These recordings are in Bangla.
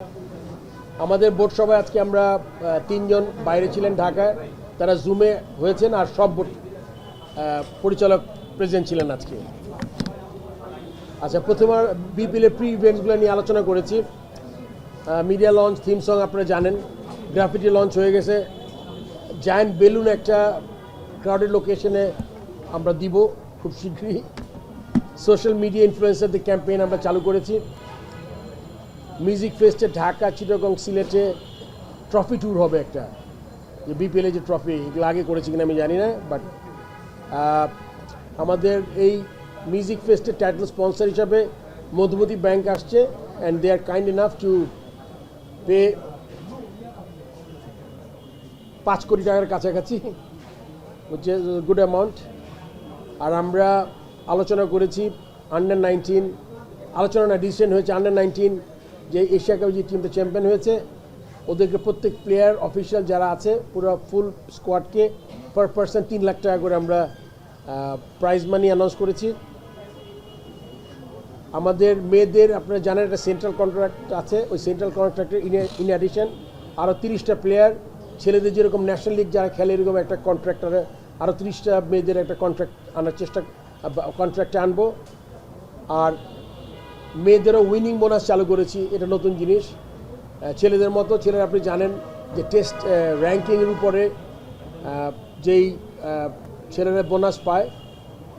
আমাদের বোর্ড সভায় আজকে আমরা তিনজন বাইরে ছিলেন ঢাকায়, তারা জুমে হয়েছেন আর সব বোর্ড পরিচালক প্রেজেন্ট ছিলেন আজকে। আচ্ছা, প্রথমে বিপিএলের প্রি ইভেন্টসগুলো নিয়ে আলোচনা করেছি। মিডিয়া লঞ্চ, থিম সং আপনারা জানেন, গ্রাফিটি লঞ্চ হয়ে গেছে, জায়ান্ট বেলুন একটা ক্রাউডেড লোকেশনে আমরা দিব খুব শীঘ্রই। সোশ্যাল মিডিয়া ইনফ্লুয়েন্সারদের ক্যাম্পেইন আমরা চালু করেছি। মিউজিক ফেস্টে ঢাকা, চিটাগং, সিলেটে ট্রফি ট্যুর হবে একটা, যে বিপিএলে যে ট্রফি, এগুলো আগে করেছি কিনা আমি জানি না, বাট আমাদের এই মিউজিক ফেস্টের টাইটেল স্পন্সর হিসাবে মধুমতি ব্যাংক আসছে, and they are kind enough to pay 5 কোটি টাকার কাছাকাছি, হচ্ছে গুড অ্যামাউন্ট। আর আমরা আলোচনা করেছি আন্ডার-19, আলোচনা না, ডিসিশন হয়েছে আন্ডার-19 যে এশিয়া কাপে যে টিমটা চ্যাম্পিয়ন হয়েছে ওদেরকে প্রত্যেক প্লেয়ার, অফিসিয়াল যারা আছে, পুরো ফুল স্কোয়াডকে পার পার্সন 3 লাখ টাকা করে আমরা প্রাইজ মানি অ্যানাউন্স করেছি। আমাদের মেয়েদের আপনারা জানেন একটা সেন্ট্রাল কন্ট্রাক্ট আছে, ওই সেন্ট্রাল কন্ট্রাক্টের ইন অ্যাডিশন আরও 30টা প্লেয়ার, ছেলেদের যেরকম ন্যাশনাল লিগ যারা খেলে এরকম একটা কন্ট্রাক্টারে আরও 30টা মেয়েদের একটা কন্ট্রাক্ট আনার কন্ট্রাক্টে আনবো। আর মেয়েদেরও উইনিং বোনাস চালু করেছি, এটা নতুন জিনিস। ছেলেদের মতো ছেলেরা আপনি জানেন যে টেস্ট র্যাঙ্কিংয়ের উপরে যেই ছেলেরা বোনাস পায়,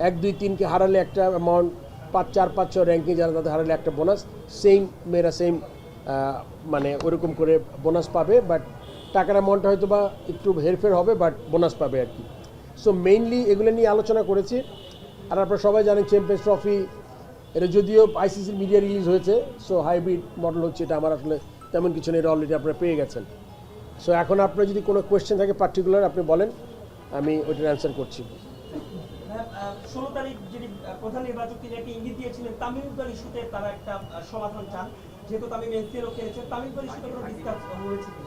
1, 2, 3কে হারালে একটা অ্যামাউন্ট, 5, 4, 5, 6 র্যাঙ্কিং যারা তাদের হারালে একটা বোনাস, সেম মেয়েরা সেম মানে ওরকম করে বোনাস পাবে, বাট টাকার অ্যামাউন্টটা হয়তো বা একটু হেরফের হবে, বাট বোনাস পাবে আর কি। সো মেইনলি এগুলো নিয়ে আলোচনা করেছি। আর আপনারা সবাই জানেন চ্যাম্পিয়ন্স ট্রফি, এটা যদিও আইসিসির মিডিয়া রিলিজ হয়েছে, সো হাইব্রিড মডেল হচ্ছে, এটা আমার আসলে তেমন কিছু নেই, এটা অলরেডি আপনারা পেয়ে গেছেন। সো এখন আপনার যদি কোনো কোয়েশ্চেন থাকে পার্টিকুলার আপনি বলেন, আমি ওইটার অ্যান্সার করছি। 16 তারিখ যিনি প্রধান নির্বাচক তিনি একটা ইঙ্গিত দিয়েছিলেন তামিম ইকবাল ইস্যুতে তারা একটা সমাধান চান, যেহেতু তামিম এনসিএলও খেলেছেন, তামিম ইকবাল ইস্যুতে কোনো ডিসকাস হয়েছে কি?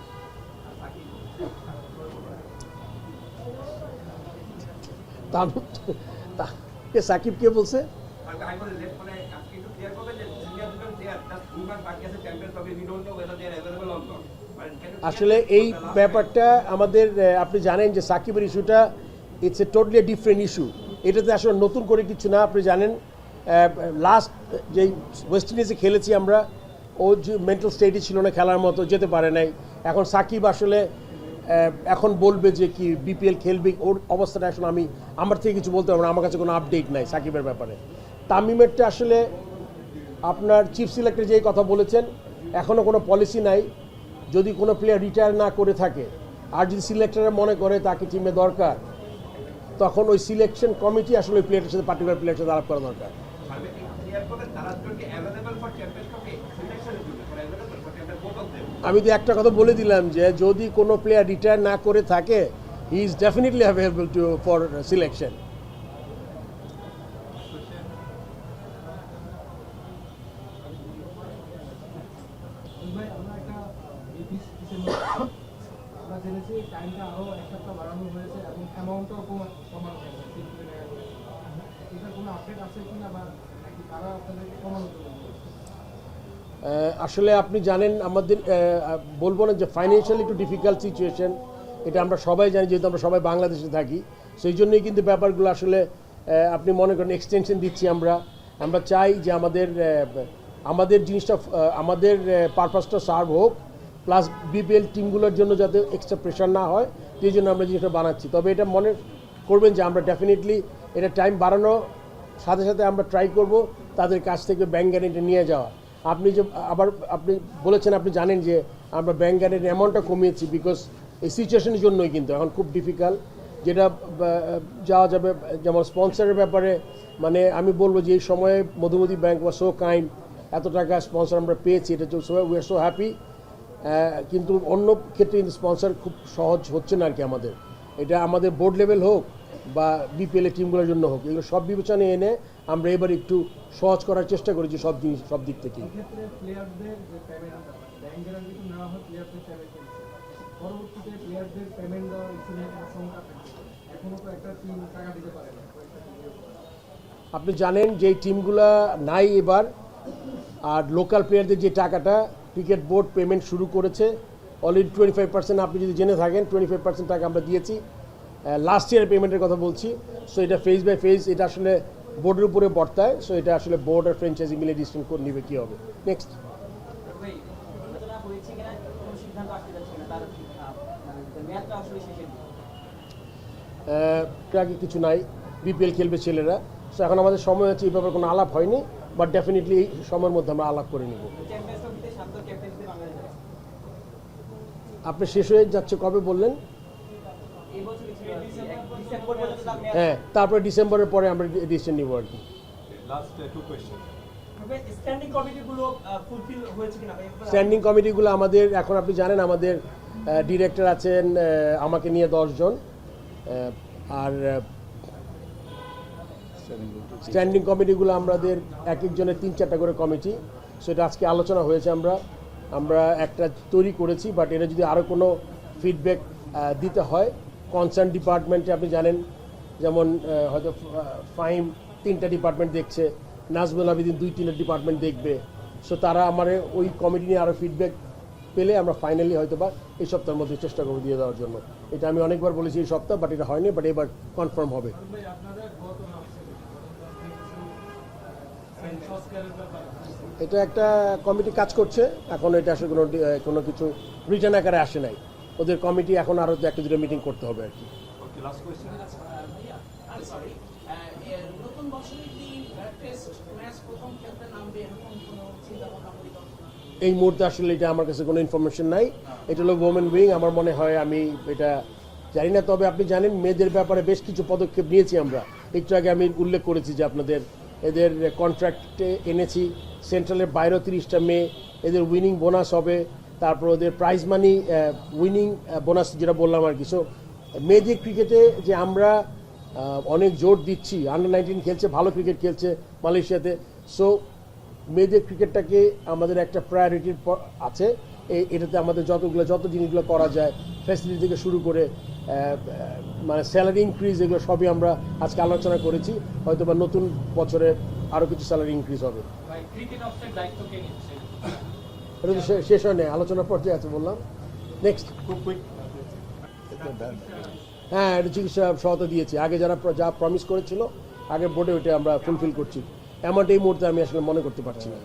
সাকিব কে বলছে? আসলে এই ব্যাপারটা আমাদের, আপনি জানেন যে সাকিবের ইস্যুটা it's a totally different issue. এটাতে আসলে নতুন করে কিছু না। আপনি জানেন লাস্ট যেই ওয়েস্ট ইন্ডিজে খেলেছি আমরা, ও যে মেন্টাল স্টেটই ছিল না, খেলার মতো যেতে পারে নাই। এখন সাকিব আসলে এখন বলবে যে কি বিপিএল খেলবে, ওর অবস্থাটা আসলে আমার থেকে কিছু বলতে পারবো না, আমার কাছে কোনো আপডেট নাই সাকিবের ব্যাপারে। তামিমেরটা আসলে আপনার চিফ সিলেক্টর যেই কথা বলেছেন, এখনও কোনো পলিসি নাই। যদি কোনো প্লেয়ার রিটায়ার না করে থাকে আর যদি সিলেক্টররা মনে করে তাকে টিমে দরকার, তখন ওই সিলেকশন কমিটি আসলে ওই প্লেয়ারের সাথে, পার্টিকুলার প্লেয়ারের সাথে আলাপ করা দরকার। আমি তো একটা কথা বলে দিলাম যে যদি কোনো প্লেয়ার রিটায়ার না করে থাকে, he is definitely available for selection. আসলে আপনি জানেন আমাদের, বলবো না যে ফাইন্যান্সিয়ালি একটু ডিফিকাল্ট সিচুয়েশন, এটা আমরা সবাই জানি, যেহেতু আমরা সবাই বাংলাদেশে থাকি। সেই জন্যই কিন্তু ব্যাপারগুলো আসলে আপনি মনে করেন এক্সটেনশন দিচ্ছি আমরা চাই যে আমাদের জিনিসটা, আমাদের পারপাসটা সার্ভ হোক, প্লাস বিপিএল টিমগুলোর জন্য যাতে এক্সট্রা প্রেশার না হয়, সেই জন্য আমরা জিনিসটা বানাচ্ছি। তবে এটা মনে করবেন যে আমরা ডেফিনেটলি এটা টাইম বাড়ানোর সাথে সাথে আমরা ট্রাই করব তাদের কাছ থেকে ব্যাংক গ্যারেন্টি নিয়ে যাওয়া। আপনি যে আবার আপনি বলেছেন, আপনি জানেন যে আমরা ব্যাংক গ্যারেন্টির অ্যামাউন্টটা কমিয়েছি, বিকজ এই সিচুয়েশনের জন্যই কিন্তু এখন খুব ডিফিকাল্ট, যেটা যাওয়া যাবে। যেমন স্পন্সরের ব্যাপারে, মানে আমি বলবো যে এই সময়ে Madhumati bank was so kind, এত টাকা স্পন্সর আমরা পেয়েছি, এটা উই আর সো হ্যাপি। কিন্তু অন্য ক্ষেত্রে কিন্তু স্পন্সর খুব সহজ হচ্ছে না আর কি আমাদের। এটা আমাদের বোর্ড লেভেল হোক বা বিপিএল এর টিমগুলোর জন্য হোক, এগুলো সব বিবেচনায় এনে আমরা এবার একটু সহজ করার চেষ্টা করেছি সব দিক থেকে। আপনি জানেন যে টিমগুলো নাই এবার, আর লোকাল প্লেয়ারদের যে টাকাটা ক্রিকেট বোর্ড পেমেন্ট শুরু করেছে অলরেডি 25%, আপনি যদি জেনে থাকেন 25% টাকা আমরা দিয়েছি লাস্ট ইয়ার পেমেন্টের কথা বলছি। সো এটা ফেজ বাই ফেজ, এটা আসলে বোর্ডের উপরে বর্তায়। সো এটা আসলে বোর্ড আর ফ্র্যাঞ্চাইজি মিলে ডিসিশন করে নেবে কী হবে নেক্সট। আগে কিছু নাই, বিপিএল খেলবে ছেলেরা। সো এখন আমাদের সময় হচ্ছে, এই ব্যাপারে কোনো আলাপ হয়নি, বাট ডেফিনেটলি এই সময়ের মধ্যে আমরা আলাপ করে নেব। আপনি শেষ হয়ে যাচ্ছে কবে বললেন? হ্যাঁ, তারপরে ডিসেম্বরের পরে আমরা ডিসিশন নিব আর কি। স্ট্যান্ডিং কমিটিগুলো ফুলফিল হয়েছে কিনা? স্ট্যান্ডিং কমিটিগুলো আমাদের এখন, আপনি জানেন আমাদের ডিরেক্টর আছেন আমাকে নিয়ে 10 জন, আর স্ট্যান্ডিং কমিটিগুলো আমাদের এক একজনের 3-4টা করে কমিটি। সেটা আজকে আলোচনা হয়েছে, আমরা একটা তৈরি করেছি। বাট এটা যদি আরও কোনো ফিডব্যাক দিতে হয় কনসার্ন ডিপার্টমেন্টে, আপনি জানেন যেমন হয়তো ফাইম 3টা ডিপার্টমেন্ট দেখছে, নাজমুল আবেদিন 2-3টা ডিপার্টমেন্ট দেখবে। সো তারা আমার ওই কমিটি নিয়ে আরও ফিডব্যাক পেলে আমরা ফাইনালি হয়তো বা এই সপ্তাহের মধ্যে চেষ্টা করবো দিয়ে দেওয়ার জন্য। এটা আমি অনেকবার বলেছি এই সপ্তাহ, বাট এটা হয়নি, বাট এবার কনফার্ম হবে। এটা একটা কমিটি কাজ করছে এখন, এটা আসলে কোনো কিছু রিটার্ন আকারে আসে নাই। ওদের কমিটি এখন আরও 1-2টা মিটিং করতে হবে আর কি। এই মুহূর্তে আসলে এটা আমার কাছে কোনো ইনফরমেশন নাই। এটা হলো ওমেন উইং, আমার মনে হয়, আমি এটা জানি না। তবে আপনি জানেন মেয়েদের ব্যাপারে বেশ কিছু পদক্ষেপ নিয়েছি আমরা। একটু আগে আমি উল্লেখ করেছি যে এদের কন্ট্রাক্টে এনেছি সেন্ট্রালের বাইরেও 30টা মেয়ে, এদের উইনিং বোনাস হবে, তারপর ওদের প্রাইজ মানি উইনিং বোনাস যেটা বললাম আর কি। সো মেয়েদের ক্রিকেটে যে আমরা অনেক জোর দিচ্ছি, আন্ডার-19 খেলছে, ভালো ক্রিকেট খেলছে মালয়েশিয়াতে। সো মেয়েদের ক্রিকেটটাকে আমাদের একটা প্রায়োরিটির আছে। এটাতে আমাদের যত জিনিসগুলো করা যায়, ফ্যাসিলিটি থেকে শুরু করে মানে স্যালারি ইনক্রিজ, এগুলো সবই আমরা আজকে আলোচনা করেছি। হয়তো বা নতুন বছরে আরও কিছু স্যালারি ইনক্রিজ হবে। এটা তো শেষ হয় না, আলোচনার পর্যায়ে আছে বললাম। নেক্সট, হ্যাঁ, এটা চিকিৎসা সহায়তা দিয়েছি। আগে যা প্রমিস করেছিল আগের বোর্ডে, ওইটা আমরা ফুলফিল করছি। অ্যামাউন্ট এই মুহূর্তে আমি আসলে মনে করতে পারছি না।